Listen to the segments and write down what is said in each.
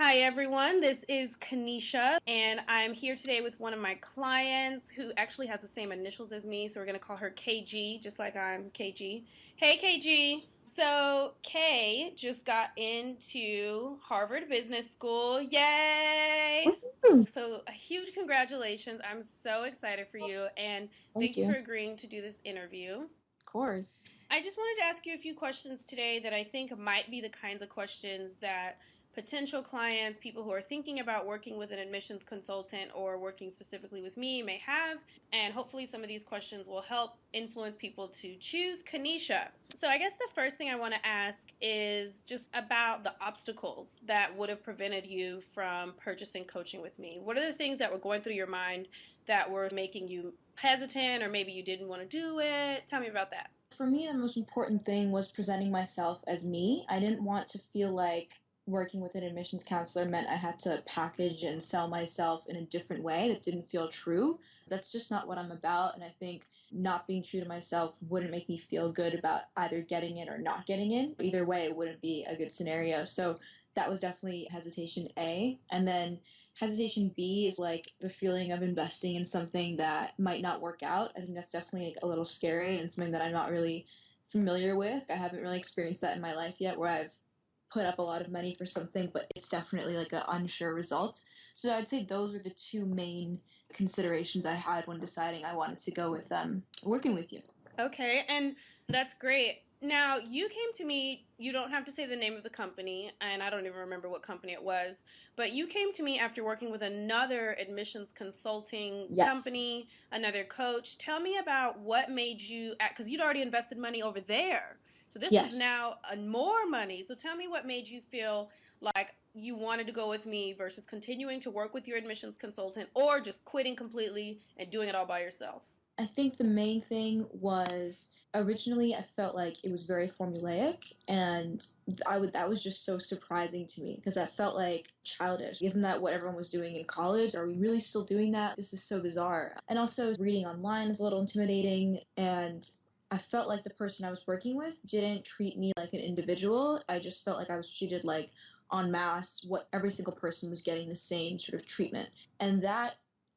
Hi everyone, this is Kaneisha, and I'm here today with one of my clients who actually has the same initials as me, so we're going to call her KG, just like I'm KG. Hey KG! So Kay just got into Harvard Business School. Yay! Woo! So a huge congratulations. I'm so excited for you, and Thank thank you you. for Of agreeing to do this interview. course. I just wanted to ask you a few questions today that I think might be the kinds of questions that potential clients, people who are thinking about working with an admissions consultant or working specifically with me may have. And hopefully, some of these questions will help influence people to choose Kaneisha. So, I guess the first thing I want to ask is just about the obstacles that would have prevented you from purchasing coaching with me. What are the things that were going through your mind that were making you hesitant, or maybe you didn't want to do it? Tell me about that. For me, the most important thing was presenting myself as me. I didn't want to feel like working with an admissions counselor meant I had to package and sell myself in a different way that didn't feel true. That's just not what I'm about. And I think not being true to myself wouldn't make me feel good about either getting in or not getting in. Either way, it wouldn't be a good scenario. So that was definitely hesitation A. And then hesitation B is like the feeling of investing in something that might not work out. I think that's definitely like a little scary and something that I'm not really familiar with. I haven't really experienced that in my life yet where I've put up a lot of money for something, but it's definitely like an unsure result. So I'd say those were the two main considerations I had when deciding I wanted to go with working with you. Okay, and that's great. Now, you came to me, you don't have to say the name of the company, and I don't even remember what company it was, but you came to me after working with another admissions consulting Yes. company, another coach. Tell me about what made you, because you'd already invested money over there. So this is Yes. now more money. So tell me what made you feel like you wanted to go with me versus continuing to work with your admissions consultant or just quitting completely and doing it all by yourself. I think the main thing was originally I felt like it was very formulaic and that was just so surprising to me because I felt like childish. Isn't that what everyone was doing in college? Are we really still doing that? This is so bizarre. And also reading online is a little intimidating and I felt like the person I was working with didn't treat me like an individual. I just felt like I was treated like en masse, what every single person was getting the same sort of treatment. And that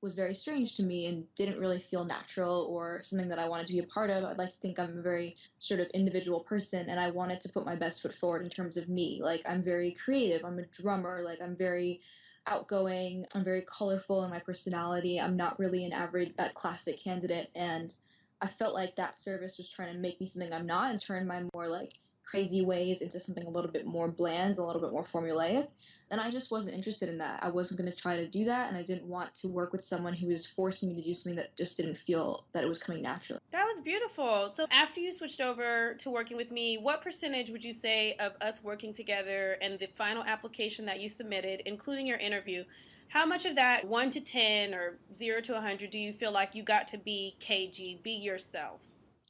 was very strange to me and didn't really feel natural or something that I wanted to be a part of. I'd like to think I'm a very sort of individual person and I wanted to put my best foot forward in terms of me. Like I'm very creative, I'm a drummer, like I'm very outgoing, I'm very colorful in my personality. I'm not really an average classic candidate and I felt like that service was trying to make me something I'm not and turn my more like crazy ways into something a little bit more bland, a little bit more formulaic. And I just wasn't interested in that. I wasn't going to try to do that, and I didn't want to work with someone who was forcing me to do something that just didn't feel that it was coming naturally. That was beautiful. So, after you switched over to working with me, what percentage would you say of us working together and the final application that you submitted, including your interview, how much of that 1 to 10 or 0 to 100 do you feel like you got to be KG, be yourself?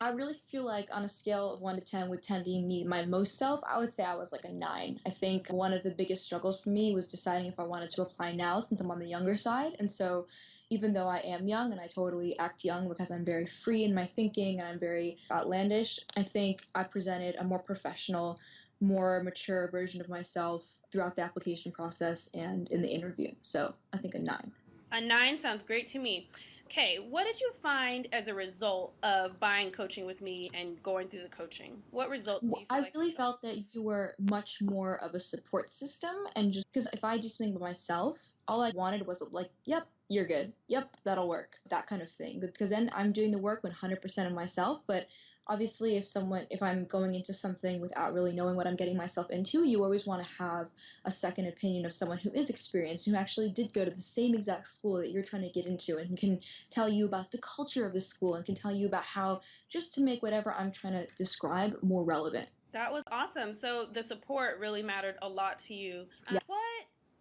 I really feel like on a scale of 1 to 10, with 10 being me, my most self, I would say I was like a 9. I think one of the biggest struggles for me was deciding if I wanted to apply now since I'm on the younger side. And so, even though I am young and I totally act young because I'm very free in my thinking and I'm very outlandish, I think I presented a more professional, more mature version of myself throughout the application process and in the interview. So, I think a 9. A 9 sounds great to me. Okay, what did you find as a result of buying coaching with me and going through the coaching? What results do you feel I like you really saw? felt that you were much more of a support system, and just because if I do something by myself, all I wanted was like, yep, you're good. Yep, that'll work. That kind of thing. Because then I'm doing the work 100% of myself, but obviously if I'm going into something without really knowing what I'm getting myself into, you always want to have a second opinion of someone who is experienced, who actually did go to the same exact school that you're trying to get into and can tell you about the culture of the school and can tell you about how just to make whatever I'm trying to describe more relevant. That was awesome. So the support really mattered a lot to you. Yeah. What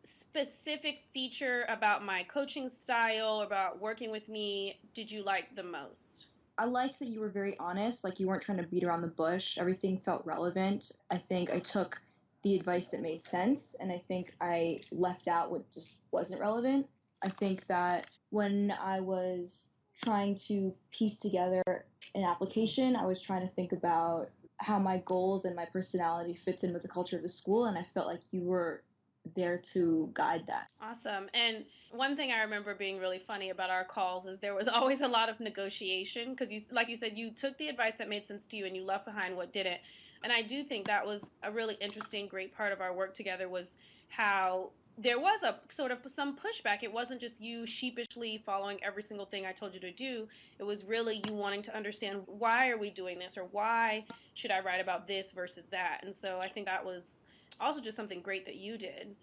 specific feature about my coaching style, about working with me, did you like the most? I liked that you were very honest, like you weren't trying to beat around the bush. Everything felt relevant. I think I took the advice that made sense, and I think I left out what just wasn't relevant. I think that when I was trying to piece together an application, I was trying to think about how my goals and my personality fits in with the culture of the school, and I felt like you were there to guide that. Awesome. And one thing I remember being really funny about our calls is there was always a lot of negotiation because you, like you said, you took the advice that made sense to you and you left behind what didn't. And I do think that was a really interesting, great part of our work together was how there was a sort of some pushback. It wasn't just you sheepishly following every single thing I told you to do. It was really you wanting to understand why are we doing this or why should I write about this versus that. And so I think that was also just something great that you did.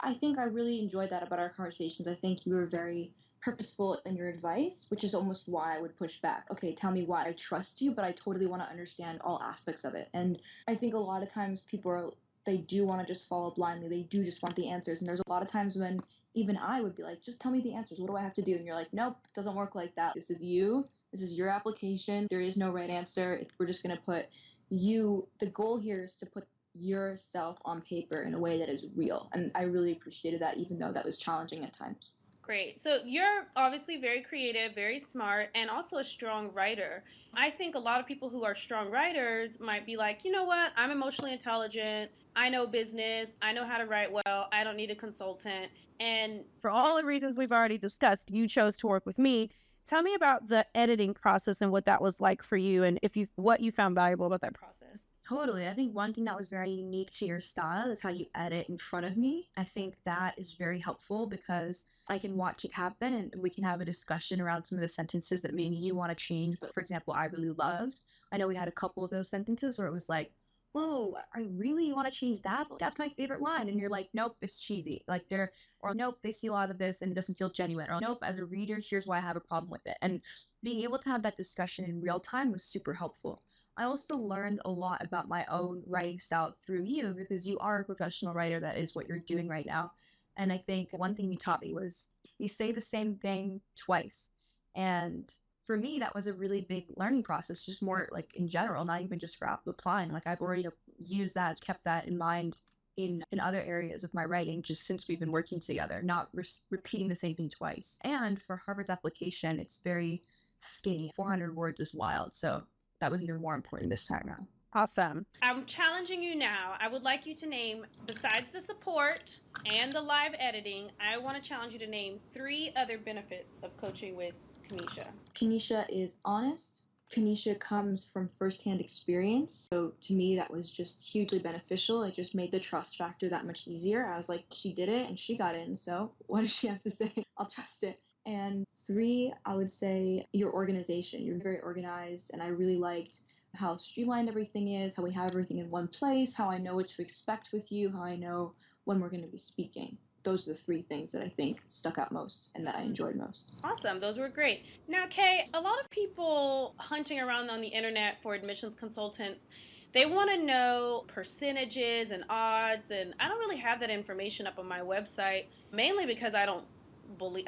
I think I really enjoyed that about our conversations. I think you were very purposeful in your advice, which is almost why I would push back. Okay, tell me why. I trust you, but I totally want to understand all aspects of it. And I think a lot of times people are they do want to just follow blindly. They do just want the answers. And there's a lot of times when even I would be like, just tell me the answers. What do I have to do? And you're like, nope, it doesn't work like that. This is you. This is your application. There is no right answer. We're just going to put you. The goal here is to put yourself on paper in a way that is real. And I really appreciated that, even though that was challenging at times. Great. So you're obviously very creative, very smart, and also a strong writer. I think a lot of people who are strong writers might be like, you know what? I'm emotionally intelligent. I know business. I know how to write well. I don't need a consultant. And for all the reasons we've already discussed, you chose to work with me. Tell me about the editing process and what that was like for you and what you found valuable about that process. Totally. I think one thing that was very unique to your style is how you edit in front of me. I think that is very helpful because I can watch it happen and we can have a discussion around some of the sentences that maybe you want to change. But for example, I really loved. I know we had a couple of those sentences where it was like, whoa, I really want to change that. That's my favorite line. And you're like, nope, it's cheesy. Or nope, they see a lot of this and it doesn't feel genuine. Or nope, as a reader, here's why I have a problem with it. And being able to have that discussion in real time was super helpful. I also learned a lot about my own writing style through you because you are a professional writer. That is what you're doing right now. And I think one thing you taught me was you say the same thing twice. And for me, that was a really big learning process, just more like in general, not even just for applying. Like I've already used that, kept that in mind in other areas of my writing just since we've been working together, not repeating the same thing twice. And for Harvard's application, it's very skinny. 400 words is wild. So that was even more important this time around. Awesome. I'm challenging you now. I would like you to name, besides the support and the live editing, I want to challenge you to name 3 other benefits of coaching with Kaneisha. Kaneisha is honest. Kaneisha comes from firsthand experience. So to me, that was just hugely beneficial. It just made the trust factor that much easier. I was like, she did it and she got in. So what does she have to say? I'll trust it. And 3, I would say your organization. You're very organized, and I really liked how streamlined everything is, how we have everything in one place, how I know what to expect with you, how I know when we're going to be speaking. Those are the 3 things that I think stuck out most and that I enjoyed most. Awesome. Those were great. Now, Kay, a lot of people hunting around on the internet for admissions consultants, they want to know percentages and odds, and I don't really have that information up on my website, mainly because I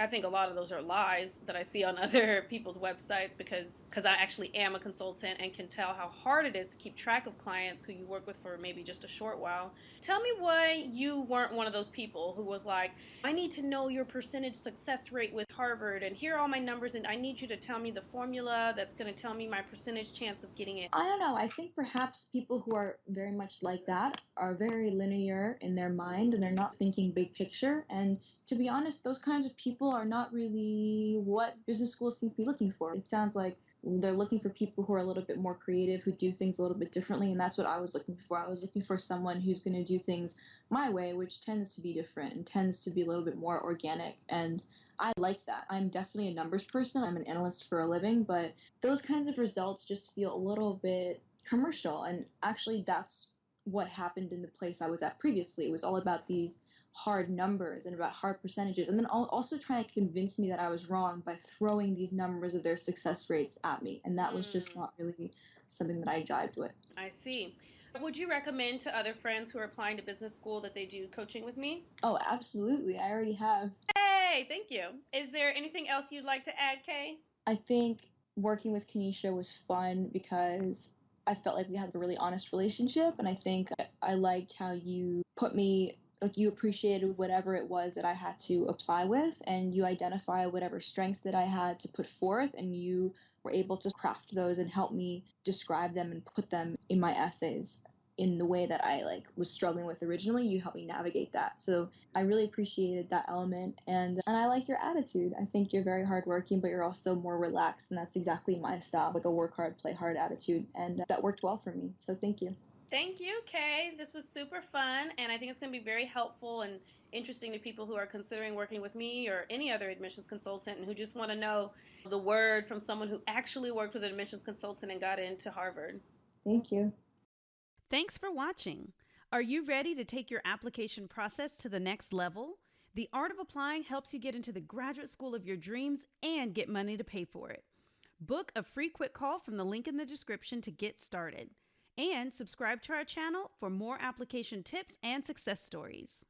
think a lot of those are lies that I see on other people's websites because I actually am a consultant and can tell how hard it is to keep track of clients who you work with for maybe just a short while. Tell me why you weren't one of those people who was like, I need to know your percentage success rate with Harvard and here are all my numbers and I need you to tell me the formula that's going to tell me my percentage chance of getting it. I don't know. I think perhaps people who are very much like that are very linear in their mind and they're not thinking big picture. And to be honest, those kinds of people are not really what business schools seem to be looking for. It sounds like they're looking for people who are a little bit more creative, who do things a little bit differently, and that's what I was looking for. I was looking for someone who's going to do things my way, which tends to be different and tends to be a little bit more organic, and I like that. I'm definitely a numbers person. I'm an analyst for a living, but those kinds of results just feel a little bit commercial, and actually that's what happened in the place I was at previously. It was all about these hard numbers and about hard percentages, and then also trying to convince me that I was wrong by throwing these numbers of their success rates at me, and that was just not really something that I jived with. I see. Would you recommend to other friends who are applying to business school that they do coaching with me? Oh, absolutely. I already have. Hey, thank you. Is there anything else you'd like to add, Kay? I think working with Kaneisha was fun because I felt like we had a really honest relationship, and I think I liked how you put me like you appreciated whatever it was that I had to apply with, and you identify whatever strengths that I had to put forth, and you were able to craft those and help me describe them and put them in my essays. in the way that I like was struggling with originally. You helped me navigate that. So I really appreciated that element, and I like your attitude. I think you're very hardworking, but you're also more relaxed, and that's exactly my style, like a work hard, play hard attitude, and that worked well for me. So thank you. Thank you, Kay. This was super fun, and I think it's going to be very helpful and interesting to people who are considering working with me or any other admissions consultant and who just want to know the word from someone who actually worked with an admissions consultant and got into Harvard. Thank you. Thanks for watching. Are you ready to take your application process to the next level? The Art of Applying helps you get into the graduate school of your dreams and get money to pay for it. Book a free quick call from the link in the description to get started. And subscribe to our channel for more application tips and success stories.